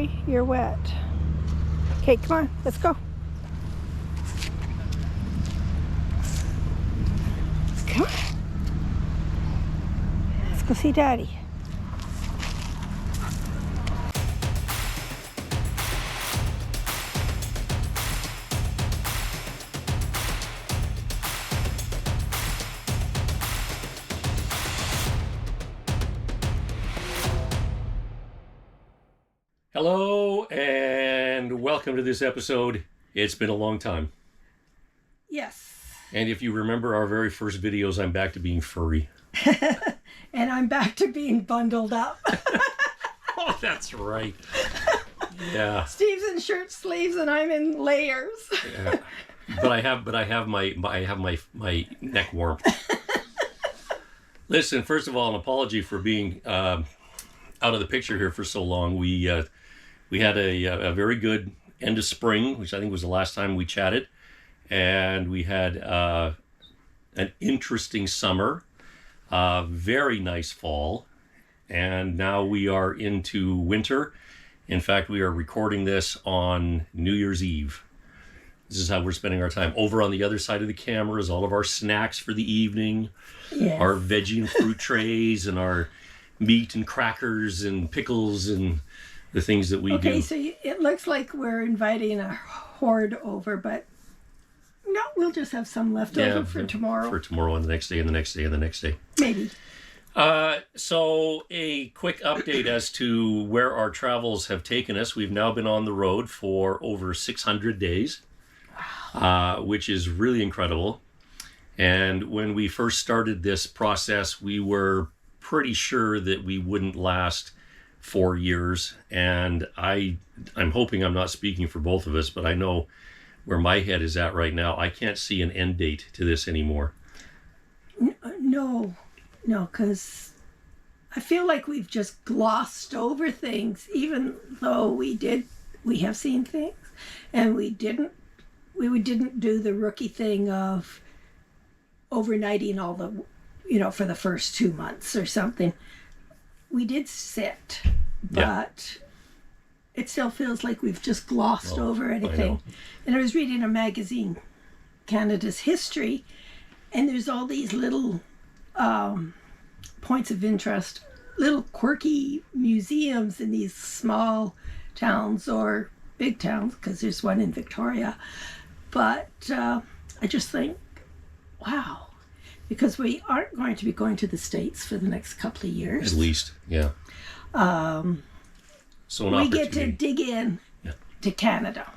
Morrie, you're wet. Okay, come on, let's go. Come on. Let's go see Daddy. Hello and welcome to this episode. It's been a long time. Yes. And if you remember our very first videos, I'm back to being furry. And I'm back to being bundled up. Oh, that's right. Yeah. Steve's in shirt sleeves and I'm in layers. Yeah. But I have my neck warmth. Listen, first of all, an apology for being out of the picture here for so long. We had a very good end of spring, which I think was the last time we chatted, and we had an interesting summer, very nice fall, and now we are into winter. In fact, we are recording this on New Year's Eve. This is how we're spending our time. Over on the other side of the camera is all of our snacks for the evening, Yes. our veggie and fruit trays, and our meat and crackers and pickles and the things that we do. Okay, so it looks like we're inviting a horde over, but no, we'll just have some left over for tomorrow. For tomorrow and the next day and the next day and the next day. Maybe. So a quick update as to where our travels have taken us. We've now been on the road for over 600 days, which is really incredible. And when we first started this process, we were pretty sure that we wouldn't last 4 years. And I'm hoping I'm not speaking for both of us, but I know where my head is at right now. I can't see an end date to this anymore. No, because I feel like we've just glossed over things, even though we have seen things, and we didn't do the rookie thing of overnighting all the, for the first 2 months or something. We did sit, but it still feels like we've just glossed over anything. And I was reading a magazine, Canada's History, and there's all these little points of interest, little quirky museums in these small towns or big towns, because there's one in Victoria. But I just think, wow, because we aren't going to be going to the States for the next couple of years. At least, yeah. So we get to dig in to Canada.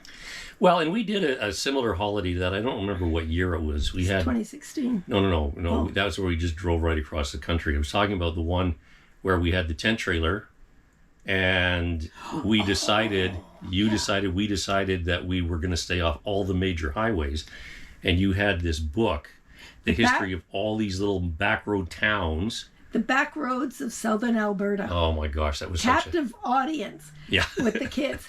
Well, and we did a similar holiday that I don't remember what year it was. We had 2016. No. Oh. That was where we just drove right across the country. I was talking about the one where we had the tent trailer, and we decided, we decided that we were going to stay off all the major highways, and you had this book, the history of all these little back road towns. The back roads of southern Alberta. Oh my gosh, that was captive audience with the kids.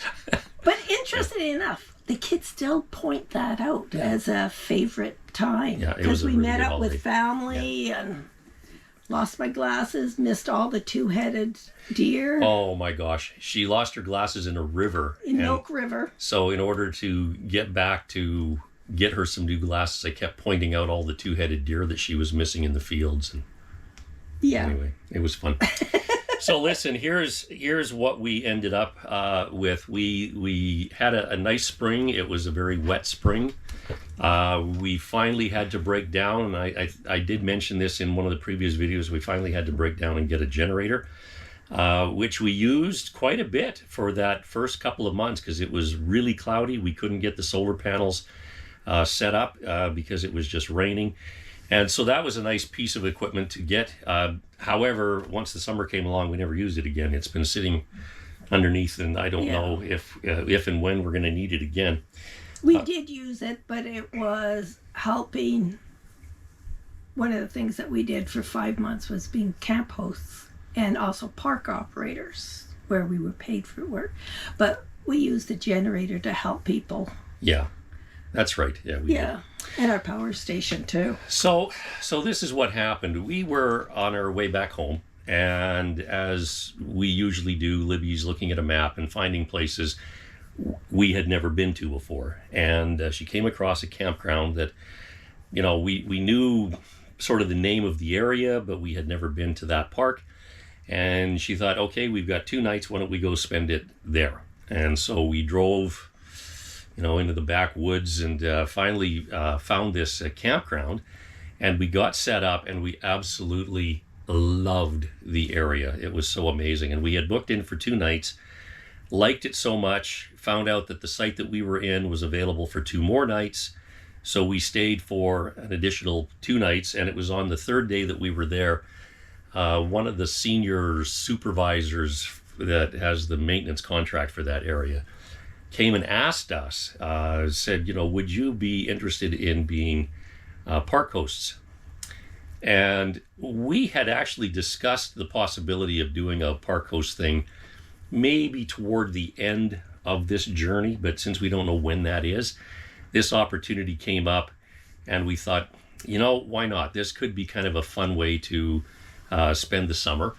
But interestingly enough, the kids still point that out as a favorite time. Yeah, because we really met up holiday. with family and lost my glasses, missed all the two-headed deer. Oh my gosh, she lost her glasses in a river. In Milk River. So in order to get back to get her some new glasses, I kept pointing out all the two-headed deer that she was missing in the fields. And anyway, it was fun. So listen, here's what we ended up with. We had a nice spring. It was a very wet spring. We finally had to break down, and I did mention this in one of the previous videos. We finally had to break down and get a generator, which we used quite a bit for that first couple of months because it was really cloudy. We couldn't get the solar panels set up because it was just raining. And so that was a nice piece of equipment to get. However, once the summer came along, we never used it again. It's been sitting underneath, and I don't know if and when we're going to need it again. We did use it, but it was helping. One of the things that we did for 5 months was being camp hosts and also park operators, where we were paid for work. But we used the generator to help people. Yeah, that's right. Yeah, we did. And our power station too. So this is what happened. We were on our way back home, And as we usually do, Libby's looking at a map and finding places we had never been to before. And she came across a campground that, we knew sort of the name of the area, but we had never been to that park. And she thought, okay, we've got 2 nights. Why don't we go spend it there? And so we drove, into the backwoods and finally found this campground. And we got set up and we absolutely loved the area. It was so amazing. And we had booked in for 2 nights, liked it so much, found out that the site that we were in was available for 2 more nights. So we stayed for an additional 2 nights. And it was on the 3rd day that we were there. One of the senior supervisors that has the maintenance contract for that area came and asked us, said, would you be interested in being park hosts? And we had actually discussed the possibility of doing a park host thing maybe toward the end of this journey, but since we don't know when that is, this opportunity came up and we thought, why not? This could be kind of a fun way to spend the summer.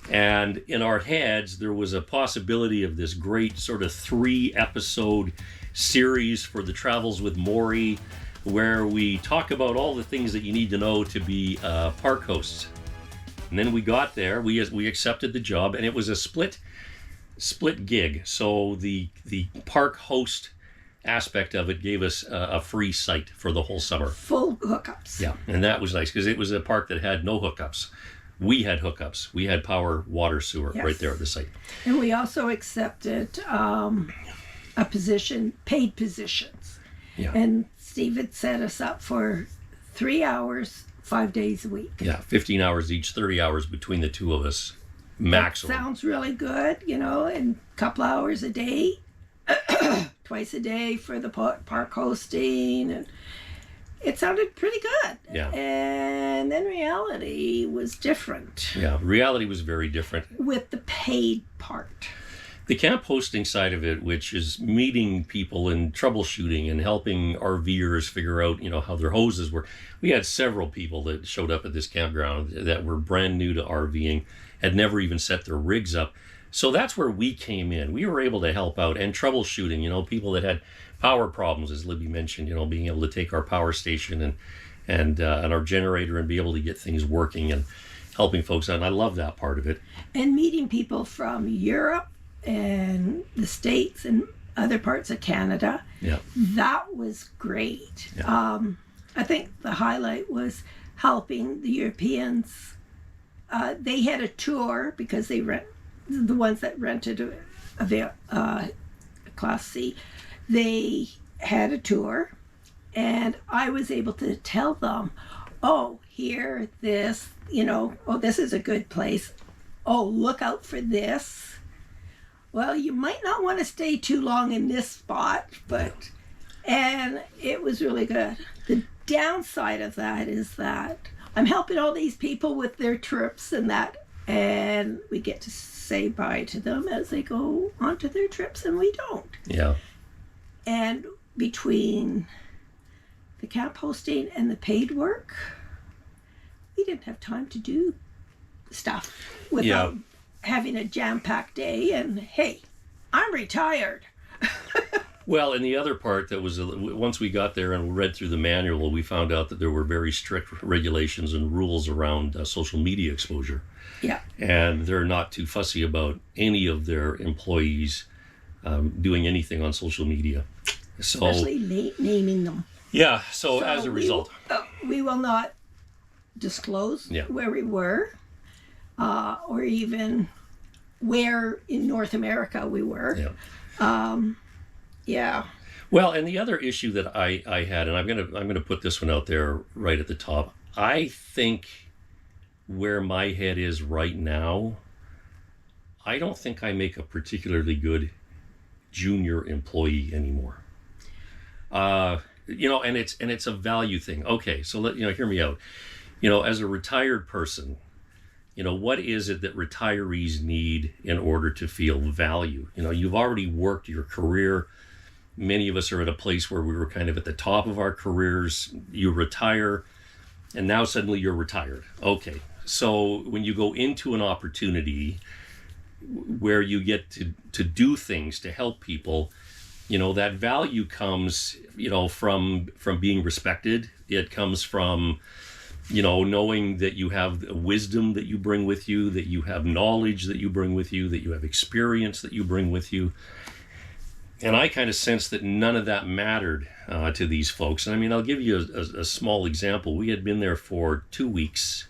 And in our heads, there was a possibility of this great sort of 3-episode series for the Travels with Morrie, where we talk about all the things that you need to know to be park hosts. And then we got there, we accepted the job, and it was a split gig. So the park host aspect of it gave us a free site for the whole summer. Full hookups. Yeah, and that was nice because it was a park that had no hookups. We had hookups. We had power, water, sewer right there at the site. And we also accepted a position, paid positions. Yeah. And Steve had set us up for 3 hours, 5 days a week. Yeah, 15 hours each, 30 hours between the 2 of us, maximum. That sounds really good, and a couple hours a day, twice a day for the park hosting. And it sounded pretty good. Yeah. And then reality was different. Yeah, reality was very different. With the paid part. The camp hosting side of it, which is meeting people and troubleshooting and helping RVers figure out, how their hoses work. We had several people that showed up at this campground that were brand new to RVing, had never even set their rigs up. So that's where we came in. We were able to help out and troubleshooting, people that had power problems, as Libby mentioned, being able to take our power station and our generator and be able to get things working and helping folks out. And I love that part of it. And meeting people from Europe and the States and other parts of Canada. Yeah. That was great. Yeah. I think the highlight was helping the Europeans. They had a tour because the ones that rented a Class C, they had a tour, and I was able to tell them, this is a good place. Oh, look out for this. Well, you might not want to stay too long in this spot, and it was really good. The downside of that is that I'm helping all these people with their trips and we get to say bye to them as they go onto their trips, and we don't. Yeah. And between the camp hosting and the paid work, we didn't have time to do stuff without having a jam-packed day. And hey, I'm retired. Well, and the other part that was, once we got there and read through the manual, we found out that there were very strict regulations and rules around social media exposure. Yeah. And they're not too fussy about any of their employees doing anything on social media. So, especially naming them. Yeah, so as a result. We will not disclose where we were or even where in North America we were. Yeah. Well, and the other issue that I had, and I'm gonna put this one out there right at the top. I think where my head is right now, I don't think I make a particularly good junior employee anymore. And it's a value thing. Okay, so hear me out. As a retired person, what is it that retirees need in order to feel value? You've already worked your career. Many of us are at a place where we were kind of at the top of our careers. You retire, and now suddenly you're retired. Okay, So when you go into an opportunity where you get to do things to help people, that value comes, from being respected. It comes from, knowing that you have wisdom that you bring with you, that you have knowledge that you bring with you, that you have experience that you bring with you. And I kind of sense that none of that mattered to these folks. And I mean, I'll give you a small example. We had been there for 2 weeks,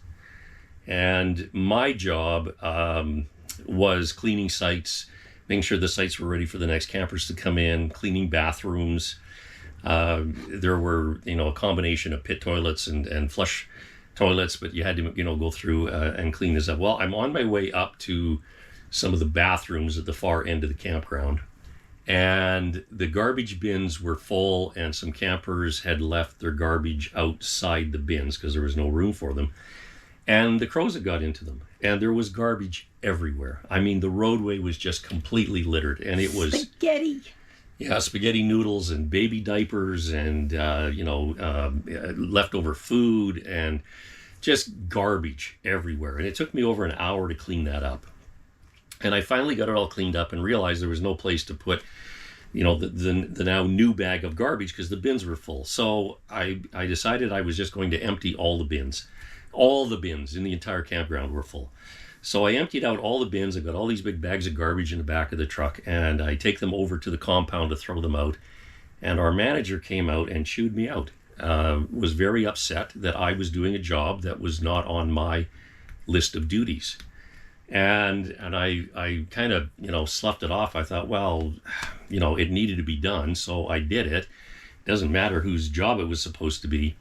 and my job was cleaning sites, making sure the sites were ready for the next campers to come in, cleaning bathrooms. There were, a combination of pit toilets and flush toilets, but you had to, go through and clean this up. Well, I'm on my way up to some of the bathrooms at the far end of the campground, and the garbage bins were full, and some campers had left their garbage outside the bins because there was no room for them. And the crows had got into them, and there was garbage everywhere. I mean, the roadway was just completely littered, and it was spaghetti. Yeah, spaghetti noodles and baby diapers and leftover food and just garbage everywhere. And it took me over an hour to clean that up. And I finally got it all cleaned up and realized there was no place to put, the now new bag of garbage because the bins were full. So I decided I was just going to empty all the bins. All the bins in the entire campground were full. So I emptied out all the bins. I got all these big bags of garbage in the back of the truck, and I take them over to the compound to throw them out. And our manager came out and chewed me out. Was very upset that I was doing a job that was not on my list of duties. And I kind of, sloughed it off. I thought, well, it needed to be done, so I did it. Doesn't matter whose job it was supposed to be.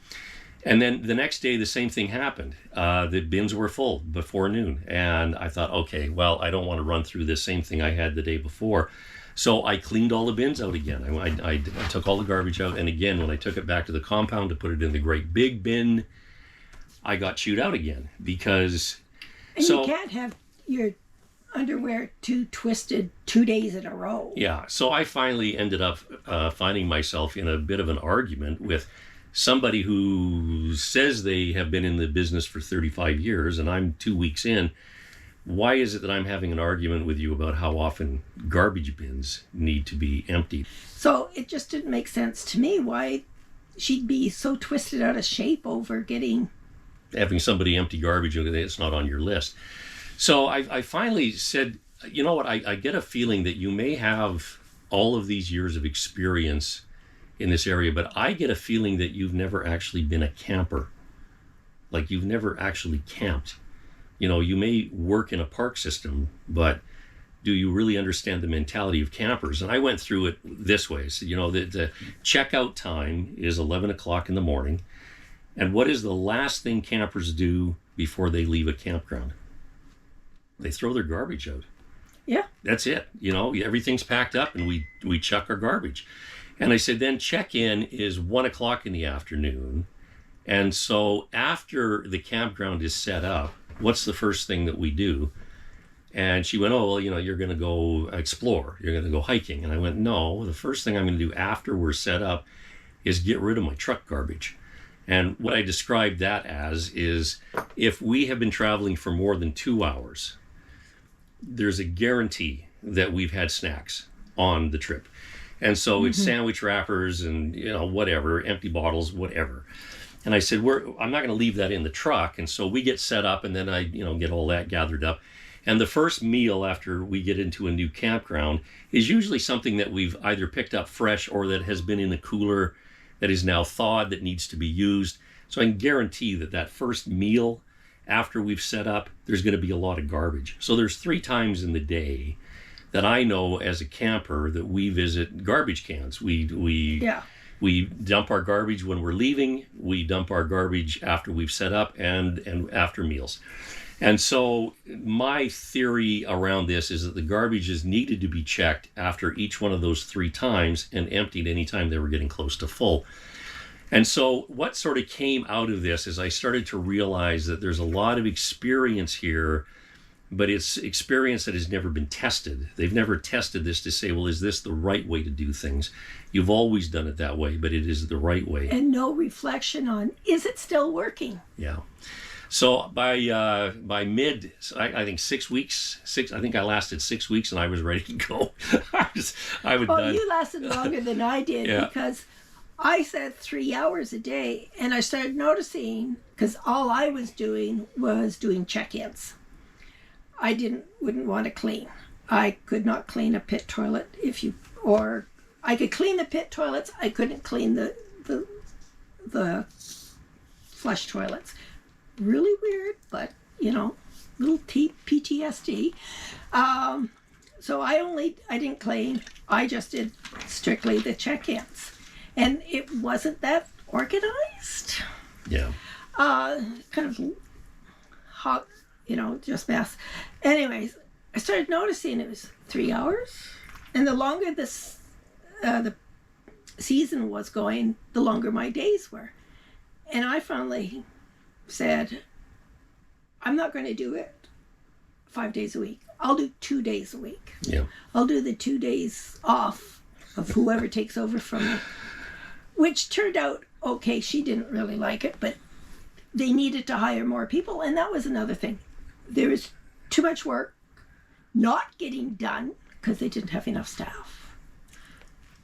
And then the next day, the same thing happened. The bins were full before noon. And I thought, okay, well, I don't want to run through the same thing I had the day before. So I cleaned all the bins out again. I took all the garbage out. And again, when I took it back to the compound to put it in the great big bin, I got chewed out again because... And you can't have your underwear too twisted 2 days in a row. Yeah. So I finally ended up finding myself in a bit of an argument with somebody who says they have been in the business for 35 years and I'm 2 weeks in. Why is it that I'm having an argument with you about how often garbage bins need to be emptied? So it just didn't make sense to me why she'd be so twisted out of shape over having somebody empty garbage and it's not on your list. So I finally said, you know what, I get a feeling that you may have all of these years of experience in this area, but I get a feeling that you've never actually been a camper. Like you've never actually camped. You may work in a park system, but do you really understand the mentality of campers? And I went through it this way. So, the checkout time is 11 o'clock in the morning. And what is the last thing campers do before they leave a campground? They throw their garbage out. Yeah. That's it. Everything's packed up and we chuck our garbage. And I said, then check-in is 1 o'clock in the afternoon. And so after the campground is set up, what's the first thing that we do? And she went, oh, well, you're going to go explore. You're going to go hiking. And I went, no, the first thing I'm going to do after we're set up is get rid of my truck garbage. And what I described that as is if we have been traveling for more than 2 hours, there's a guarantee that we've had snacks on the trip. And so it's sandwich wrappers and, whatever, empty bottles, whatever. And I said, I'm not going to leave that in the truck. And so we get set up and then I, get all that gathered up. And the first meal after we get into a new campground is usually something that we've either picked up fresh or that has been in the cooler that is now thawed that needs to be used. So I can guarantee that first meal after we've set up, there's going to be a lot of garbage. So there's 3 times in the day that I know as a camper that we visit garbage cans. We dump our garbage when we're leaving. We dump our garbage after we've set up and after meals. And so my theory around this is that the garbage is needed to be checked after each one of those 3 times and emptied anytime they were getting close to full. And so what sort of came out of this is I started to realize that there's a lot of experience here, but it's experience that has never been tested. They've never tested this to say, well, is this the right way to do things? You've always done it that way, but it is the right way. And no reflection on, is it still working? Yeah. So by mid, I think 6 weeks. I think I lasted 6 weeks, and I was ready to go. I was Oh, done. you lasted longer than I did Yeah. because I said 3 hours a day, and I started noticing because all I was doing check-ins. I wouldn't want to clean. I could not clean a pit toilet or I could clean the pit toilets. I couldn't clean the flush toilets. Really weird, but little PTSD. So I didn't clean. I just did strictly the check-ins, and it wasn't that organized. Yeah. Kind of hot, just mess. Anyways, I started noticing it was 3 hours, and the longer the season was going, the longer my days were. And I finally said, I'm not going to do it 5 days a week. I'll do 2 days a week. Yeah. I'll do the 2 days off of whoever takes over from me, which turned out okay. She didn't really like it, but they needed to hire more people, and that was another thing. There was too much work not getting done because they didn't have enough staff.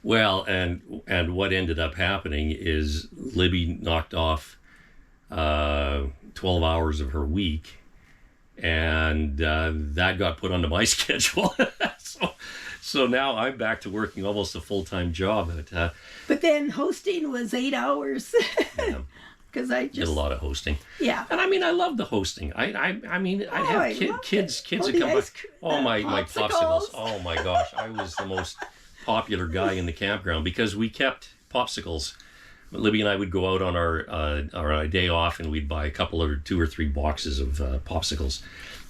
Well, and what ended up happening is Libby knocked off 12 hours of her week, and that got put onto my schedule. So now I'm back to working almost a full-time job. But then hosting was 8 hours. Because I just did a lot of hosting. Yeah. And I mean, I love the hosting. I mean, I'd have kids that come by. Oh, my popsicles. Oh my gosh, I was the most popular guy in the campground because we kept popsicles. Libby and I would go out on our day off, and we'd buy 2 or 3 boxes of popsicles,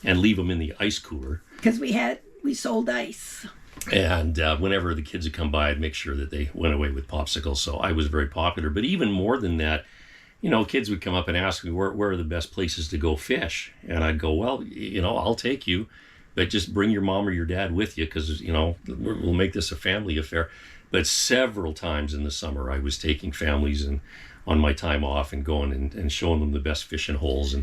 and leave them in the ice cooler. Because we sold ice. And whenever the kids would come by, I'd make sure that they went away with popsicles. So I was very popular. But even more than that, kids would come up and ask me where are the best places to go fish, and I'd go, well, I'll take you, but just bring your mom or your dad with you because we'll make this a family affair. But several times in the summer, I was taking families and on my time off and going and showing them the best fishing holes.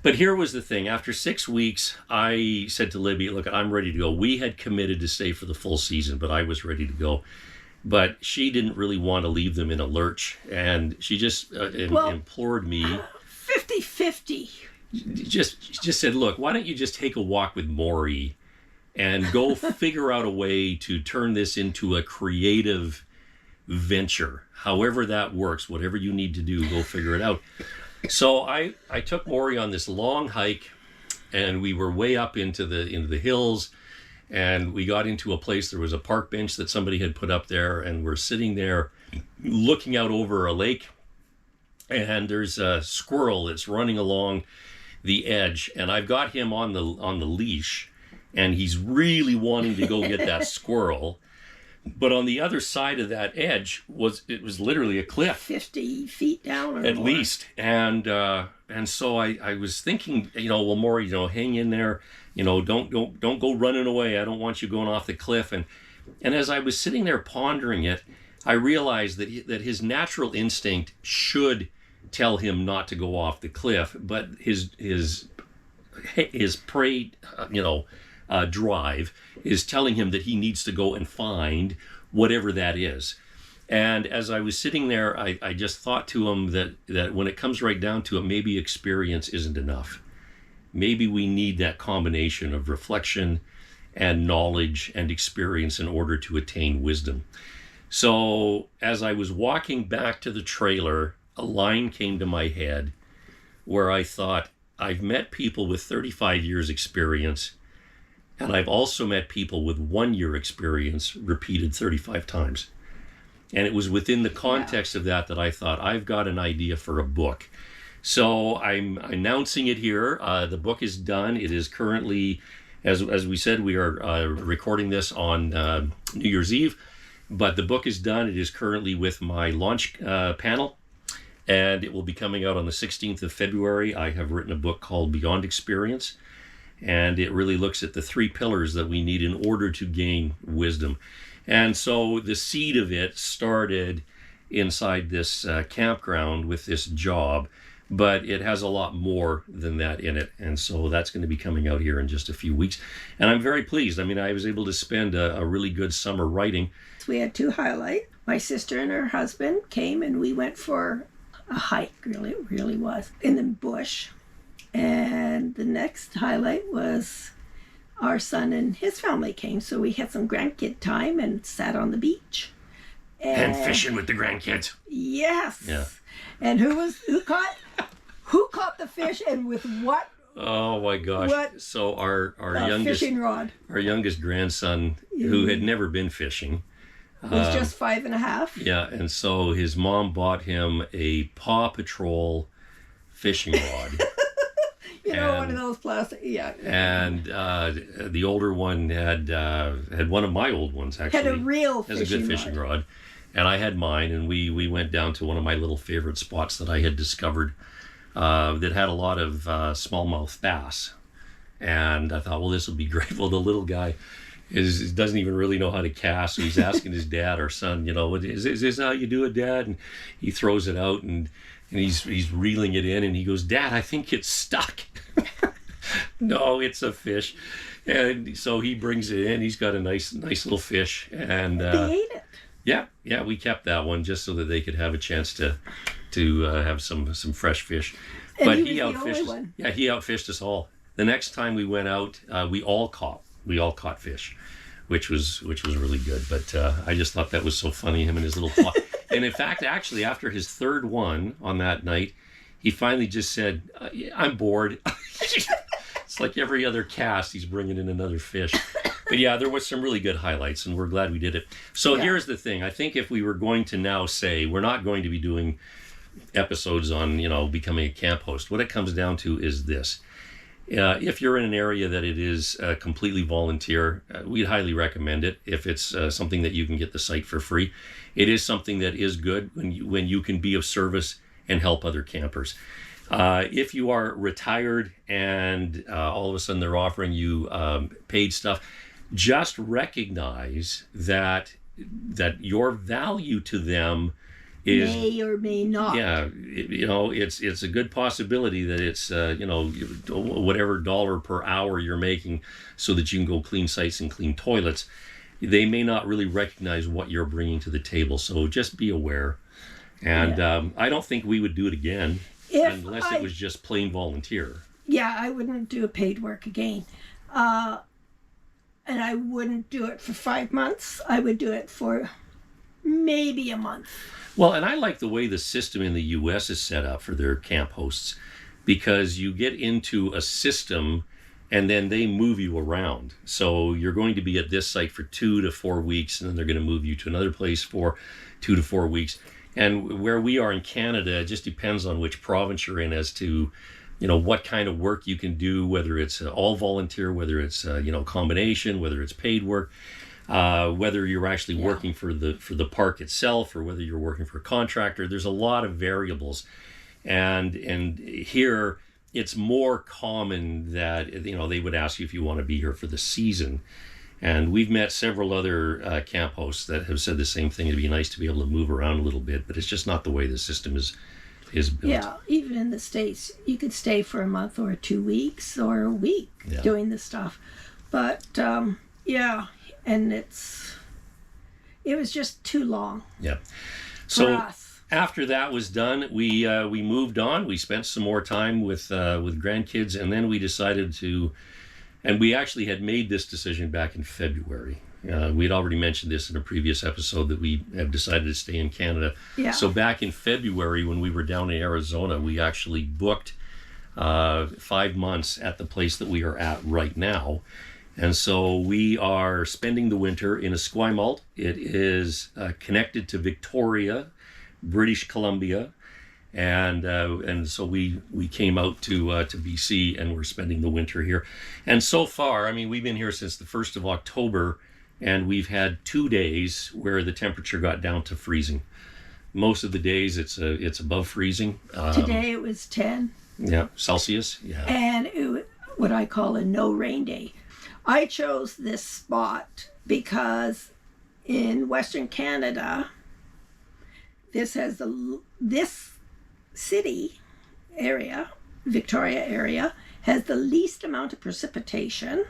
But here was the thing. After 6 weeks, I said to Libby, look, I'm ready to go. We had committed to stay for the full season, but I was ready to go. But she didn't really want to leave them in a lurch, and she just implored me. 50-50. Just said, look, why don't you just take a walk with Morrie and go figure out a way to turn this into a creative venture. However that works, whatever you need to do, go figure it out. So I took Morrie on this long hike, and we were way up into the hills, and we got into a place. There was a park bench that somebody had put up there, and we're sitting there looking out over a lake, and there's a squirrel that's running along the edge, and I've got him on the leash, and he's really wanting to go get that squirrel. But on the other side of that edge was literally a cliff, 50 feet down or at more. least. And so I was thinking, well, Morrie, hang in there, don't go running away. I don't want you going off the cliff. And as I was sitting there pondering it, I realized that his natural instinct should tell him not to go off the cliff, but his prey, drive is telling him that he needs to go and find whatever that is. And as I was sitting there, I just thought to him that when it comes right down to it, maybe experience isn't enough. Maybe we need that combination of reflection and knowledge and experience in order to attain wisdom. So as I was walking back to the trailer, a line came to my head where I thought, I've met people with 35 years experience, and I've also met people with 1 year experience repeated 35 times. And it was within the context of that I thought, I've got an idea for a book. So I'm announcing it here. The book is done. It is currently, as we said, we are recording this on New Year's Eve, but the book is done. It is currently with my launch panel, and it will be coming out on the 16th of February. I have written a book called Beyond Experience, and it really looks at the 3 pillars that we need in order to gain wisdom. And so the seed of it started inside this campground with this job, but it has a lot more than that in it. And so that's going to be coming out here in just a few weeks. And I'm very pleased. I mean, I was able to spend a really good summer writing. We had 2 highlights. My sister and her husband came and we went for a hike, really, it really was, in the bush. And the next highlight was our son and his family came. So we had some grandkid time and sat on the beach. And fishing with the grandkids. Yes. Yeah. And who caught the fish and with what? Oh my gosh. What? So our youngest fishing rod. Our youngest grandson, who had never been fishing, was just 5.5. Yeah, and so his mom bought him a Paw Patrol fishing rod. One of those plastic, yeah. And the older one had one of my old ones, actually. Had a real fishing rod. Has a good fishing rod. And I had mine, and we went down to one of my little favorite spots that I had discovered that had a lot of smallmouth bass. And I thought, well, this will be great. Well, the little guy doesn't even really know how to cast, so he's asking his dad, our son, is this how you do it, Dad? And he throws it out, and he's reeling it in, and he goes, Dad, I think it's stuck. No, it's a fish. And so he brings it in. He's got a nice little fish, and they ate it. Yeah, we kept that one just so that they could have a chance to have some fresh fish. And but he outfished us. Yeah, he outfished us all. The next time we went out, we all caught fish, which was really good. But I just thought that was so funny, him and his little paw. And in fact, actually, after his third one on that night, he finally just said, I'm bored. It's like every other cast, he's bringing in another fish. But yeah, there was some really good highlights, and we're glad we did it. So Here's the thing. I think if we were going to now say we're not going to be doing episodes on, becoming a camp host, what it comes down to is this. If you're in an area that it is completely volunteer, we'd highly recommend it. If it's something that you can get the site for free, it is something that is good when you can be of service and help other campers. If you are retired and all of a sudden they're offering you paid stuff, just recognize that your value to them is may or may not. Yeah, it's a good possibility that it's whatever dollar per hour you're making so that you can go clean sites and clean toilets. They may not really recognize what you're bringing to the table, so just be aware. And I don't think we would do it again unless it was just plain volunteer. Yeah, I wouldn't do a paid work again. And I wouldn't do it for 5 months. I would do it for maybe a month. Well, and I like the way the system in the U.S. is set up for their camp hosts, because you get into a system and then they move you around. So you're going to be at this site for 2 to 4 weeks, and then they're going to move you to another place for 2 to 4 weeks. And where we are in Canada, it just depends on which province you're in as to, what kind of work you can do, whether it's all volunteer, whether it's, combination, whether it's paid work. Whether you're actually working for the park itself or whether you're working for a contractor. There's a lot of variables, and here it's more common that they would ask you if you want to be here for the season. And we've met several other camp hosts that have said the same thing. It'd be nice to be able to move around a little bit, but it's just not the way the system is built. Yeah, even in the States, you could stay for a month or 2 weeks or a week doing this stuff, but and it was just too long. Yeah. So for us. After that was done, we moved on. We spent some more time with grandkids, and then we decided to, and we actually had made this decision back in February. We'd already mentioned this in a previous episode that we have decided to stay in Canada. Yeah. So back in February, when we were down in Arizona, we actually booked 5 months at the place that we are at right now. And so we are spending the winter in Esquimalt. It is connected to Victoria, British Columbia, and so we came out to BC, and we're spending the winter here. And so far, I mean, we've been here since the 1st of October, and we've had 2 days where the temperature got down to freezing. Most of the days it's above freezing. Today it was 10. Yeah, Celsius. Yeah. And it was what I call a no rain day. I chose this spot because in Western Canada, this city area, Victoria area, has the least amount of precipitation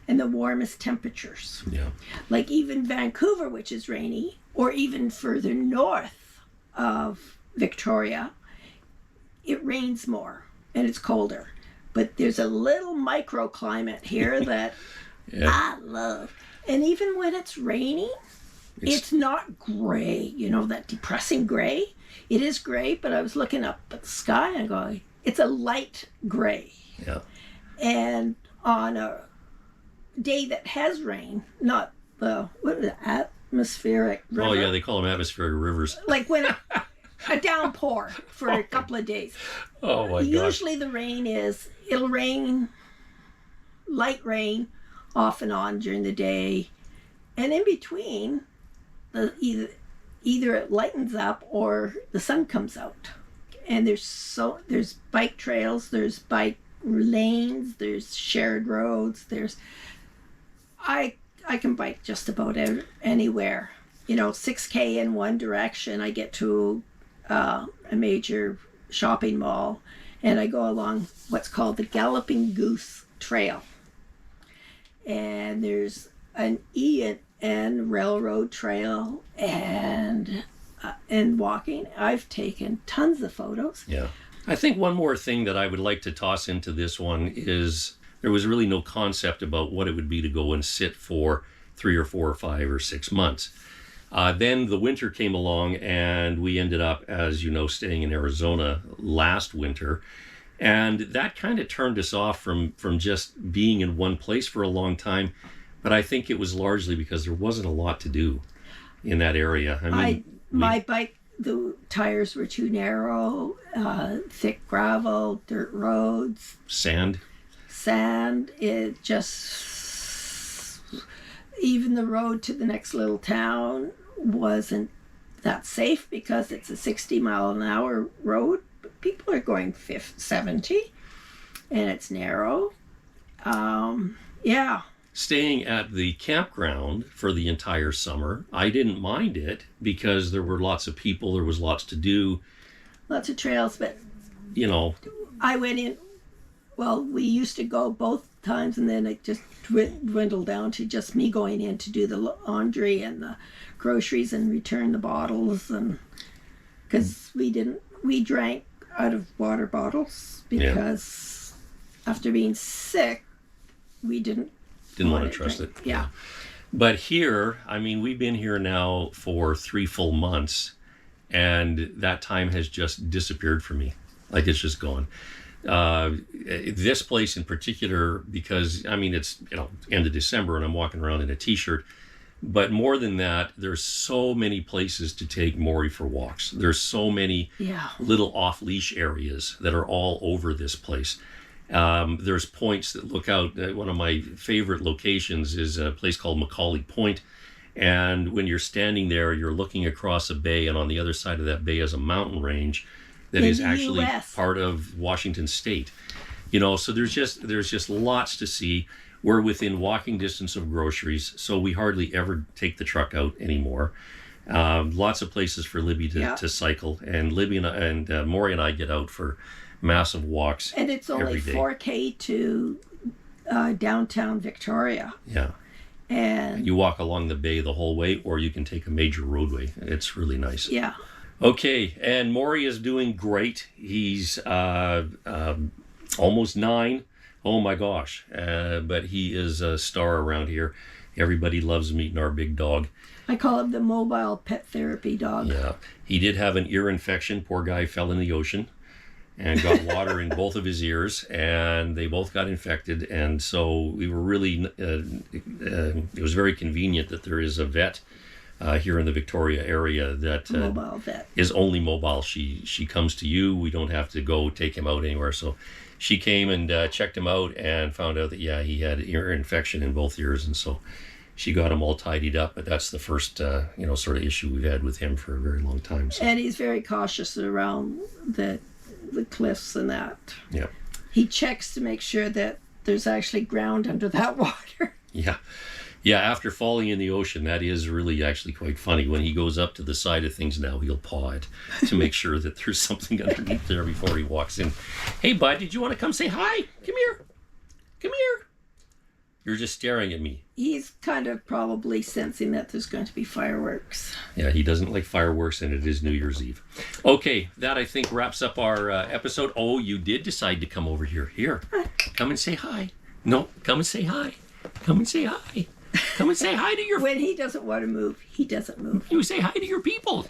and the warmest temperatures. Yeah. Like even Vancouver, which is rainy, or even further north of Victoria, it rains more and it's colder. But there's a little microclimate here that I love. And even when it's raining, it's not gray, that depressing gray. It is gray, but I was looking up at the sky and going, it's a light gray. Yeah. And on a day that has rain, not the atmospheric river. Oh, yeah, they call them atmospheric rivers. Like when a downpour for a couple of days. Oh, my gosh. Usually the rain it'll rain, light rain, off and on during the day. And in between, either it lightens up or the sun comes out. And there's bike trails, there's bike lanes, there's shared roads, I can bike just about anywhere. 6K in one direction, I get to a major shopping mall, and I go along what's called the Galloping Goose Trail. And there's an E&N railroad trail and walking. I've taken tons of photos. Yeah. I think one more thing that I would like to toss into this one is there was really no concept about what it would be to go and sit for 3 or 4 or 5 or 6 months. Then the winter came along and we ended up, as you know, staying in Arizona last winter. And that kind of turned us off from just being in one place for a long time. But I think it was largely because there wasn't a lot to do in that area. I mean, my bike, the tires were too narrow, thick gravel, dirt roads. Sand. It just, even the road to the next little town wasn't that safe because it's a 60-mile-an-hour road. But people are going 70, and it's narrow. Yeah. Staying at the campground for the entire summer, I didn't mind it because there were lots of people, there was lots to do. Lots of trails, but I went in, we used to go both times, and then it just dwindled down to just me going in to do the laundry and the groceries and return the bottles, and because we drank out of water bottles because after being sick, we didn't want to trust it. Yeah. But here, I mean, we've been here now for 3 full months, and that time has just disappeared for me. Like, it's just gone. This place in particular, because, I mean, it's, end of December, and I'm walking around in a t-shirt. But more than that, there's so many places to take Morrie for walks. There's so many little off-leash areas that are all over this place. There's points that look out. One of my favorite locations is a place called Macaulay Point. And when you're standing there, you're looking across a bay, and on the other side of that bay is a mountain range that is actually part of Washington State. So there's just lots to see. We're within walking distance of groceries, so we hardly ever take the truck out anymore. Lots of places for Libby to cycle, and Libby and Morrie and I get out for massive walks. And it's only 4K to downtown Victoria. Yeah. And you walk along the bay the whole way, or you can take a major roadway. It's really nice. Yeah. Okay, and Morrie is doing great. He's almost 9. Oh my gosh. But he is a star around here. Everybody loves meeting our big dog. I call him the mobile pet therapy dog. Yeah. He did have an ear infection. Poor guy fell in the ocean and got water in both of his ears, and they both got infected. And so we were really, it was very convenient that there is a vet here in the Victoria area that mobile vet is only mobile. She comes to you. We don't have to go take him out anywhere. So she came and checked him out and found out that, he had ear infection in both ears. And so she got him all tidied up. But that's the first, sort of issue we've had with him for a very long time. So. And he's very cautious around the cliffs and that. Yeah. He checks to make sure that there's actually ground under that water. Yeah. Yeah, after falling in the ocean, that is really actually quite funny. When he goes up to the side of things now, he'll paw it to make sure that there's something underneath there before he walks in. Hey, bud, did you want to come say hi? Come here. Come here. You're just staring at me. He's kind of probably sensing that there's going to be fireworks. Yeah, he doesn't like fireworks, and it is New Year's Eve. Okay, that I think wraps up our episode. Oh, you did decide to come over here. Here, come and say hi. No, come and say hi. Come and say hi. Come and say hi to your... When he doesn't want to move, he doesn't move. You say hi to your people.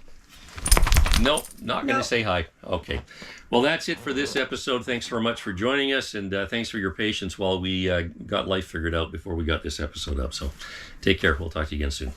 No, not going to say hi. Okay. Well, that's it for this episode. Thanks very much for joining us, and thanks for your patience while we got life figured out before we got this episode up. So take care. We'll talk to you again soon.